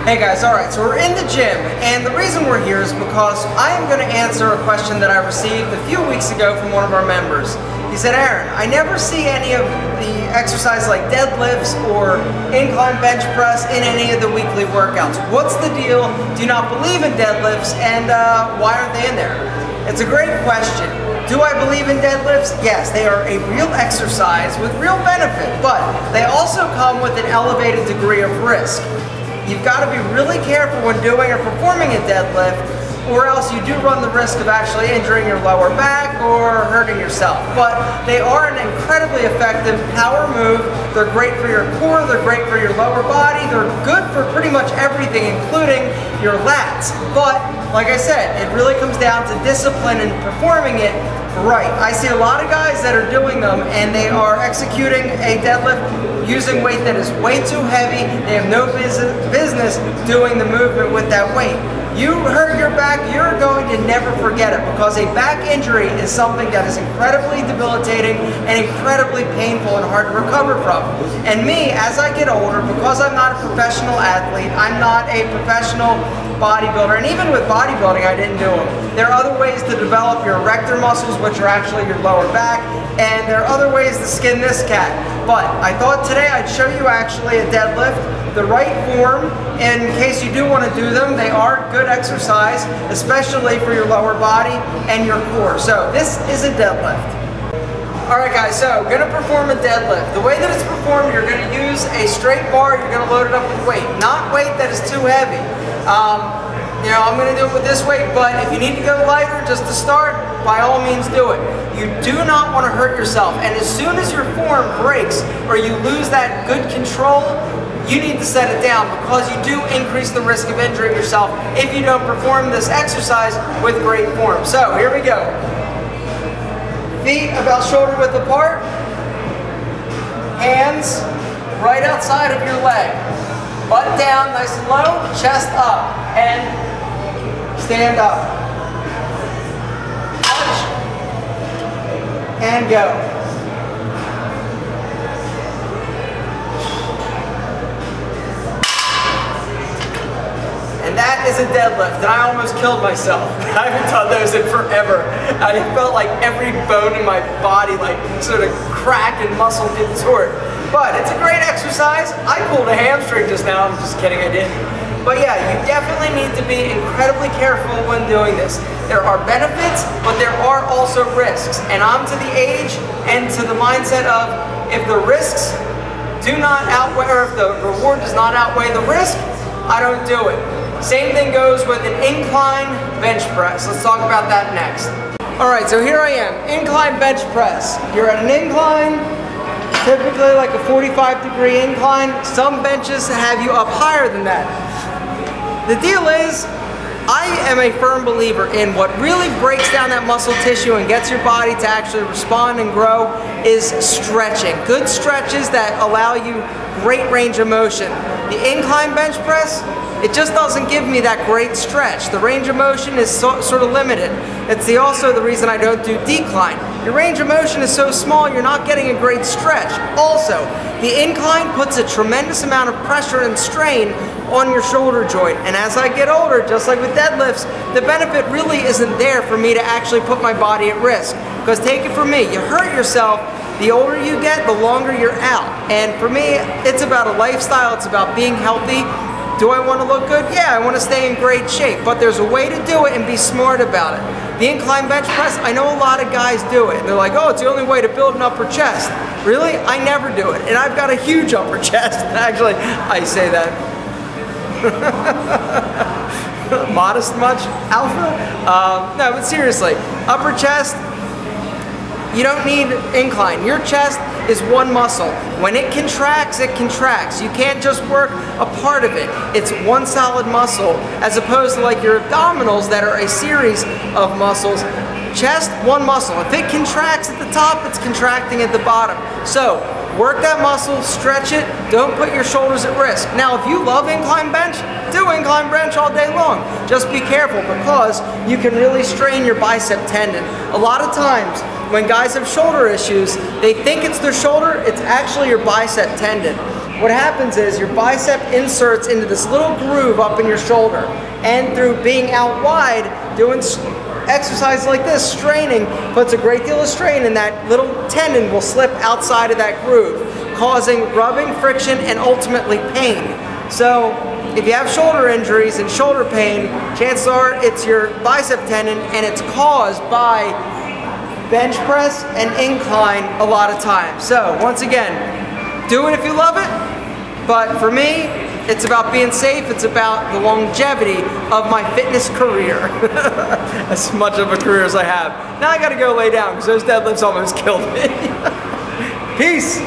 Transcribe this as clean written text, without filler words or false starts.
Hey guys, alright, so we're in the gym, and the reason we're here is because I am going to answer a question that I received a few weeks ago from one of our members. He said, Aaron, I never see any of the exercises like deadlifts or incline bench press in any of the weekly workouts. What's the deal? Do you not believe in deadlifts, and why aren't they in there? It's a great question. Do I believe in deadlifts? Yes, they are a real exercise with real benefit, but they also come with an elevated degree of risk. You've got to be really careful when doing or performing a deadlift, or else you do run the risk of actually injuring your lower back or hurting yourself. But they are an incredibly effective power move. They're great for your core, they're great for your lower body, they're good for pretty much everything, including your lats. But, like I said, it really comes down to discipline and performing it right. I see a lot of guys that are doing them and they are executing a deadlift using weight that is way too heavy. They have no business doing the movement with that weight. You hurt your back, you're going to never forget it, because a back injury is something that is incredibly debilitating and incredibly painful and hard to recover from. And me, as I get older, because I'm not a professional athlete, I'm not a professional bodybuilder, and even with bodybuilding I didn't do them. There are other ways to develop your erector muscles, which are actually your lower back, and there are other ways to skin this cat. But I thought today I'd show you actually a deadlift, the right form, in case you do want to do them. They are good exercise, especially for your lower body and your core. So this is a deadlift. Alright guys, so going to perform a deadlift. The way that it's performed, you're going to use a straight bar, you're going to load it up with weight. Not weight that is too heavy. You know, I'm going to do it with this weight, but if you need to go lighter just to start, by all means do it. You do not want to hurt yourself, and as soon as your form breaks or you lose that good control, you need to set it down, because you do increase the risk of injuring yourself if you don't perform this exercise with great form. So here we go. Feet about shoulder width apart, hands right outside of your leg. Butt down nice and low, chest up, and stand up. Touch, and go. And that is a deadlift, and I almost killed myself. I haven't done those in forever. I felt like every bone in my body like sort of crack and muscle get tore. But it's a great exercise. I pulled a hamstring just now. I'm just kidding, I didn't. But yeah, you definitely need to be incredibly careful when doing this. There are benefits, but there are also risks. And I'm to the age and to the mindset of, if the risks do not outweigh, or if the reward does not outweigh the risk, I don't do it. Same thing goes with an incline bench press. Let's talk about that next. Alright, so here I am, incline bench press. You're at an incline, typically like a 45-degree incline. Some benches have you up higher than that. The deal is, I am a firm believer in what really breaks down that muscle tissue and gets your body to actually respond and grow is stretching. Good stretches that allow you great range of motion. The incline bench press, it just doesn't give me that great stretch. The range of motion is sort of limited. It's also the reason I don't do decline. Your range of motion is so small, you're not getting a great stretch. Also, the incline puts a tremendous amount of pressure and strain on your shoulder joint. And as I get older, just like with deadlifts, the benefit really isn't there for me to actually put my body at risk. Because take it from me, you hurt yourself, the older you get, the longer you're out. And for me, it's about a lifestyle, it's about being healthy. Do I want to look good? Yeah, I want to stay in great shape, but there's a way to do it and be smart about it. The incline bench press, I know a lot of guys do it. They're like, oh, it's the only way to build an upper chest. Really? I never do it, and I've got a huge upper chest. Actually, I say that. Modest much? Alpha? No, but seriously, upper chest, you don't need incline. Your chest is one muscle. When it contracts, it contracts. You can't just work a part of it. It's one solid muscle, as opposed to like your abdominals that are a series of muscles. Chest, one muscle. If it contracts at the top, it's contracting at the bottom. So, work that muscle, stretch it, don't put your shoulders at risk. Now, if you love incline bench, do incline bench all day long. Just be careful, because you can really strain your bicep tendon. A lot of times, when guys have shoulder issues, they think it's their shoulder, it's actually your bicep tendon. what happens is your bicep inserts into this little groove up in your shoulder, and through being out wide, doing exercises like this, straining puts a great deal of strain, and that little tendon will slip outside of that groove, causing rubbing, friction, and ultimately pain. So if you have shoulder injuries and shoulder pain, chances are it's your bicep tendon, and it's caused by bench press and incline a lot of times. So once again, do it if you love it, but for me, it's about being safe. It's about the longevity of my fitness career. As much of a career as I have. Now I gotta go lay down because those deadlifts almost killed me. Peace.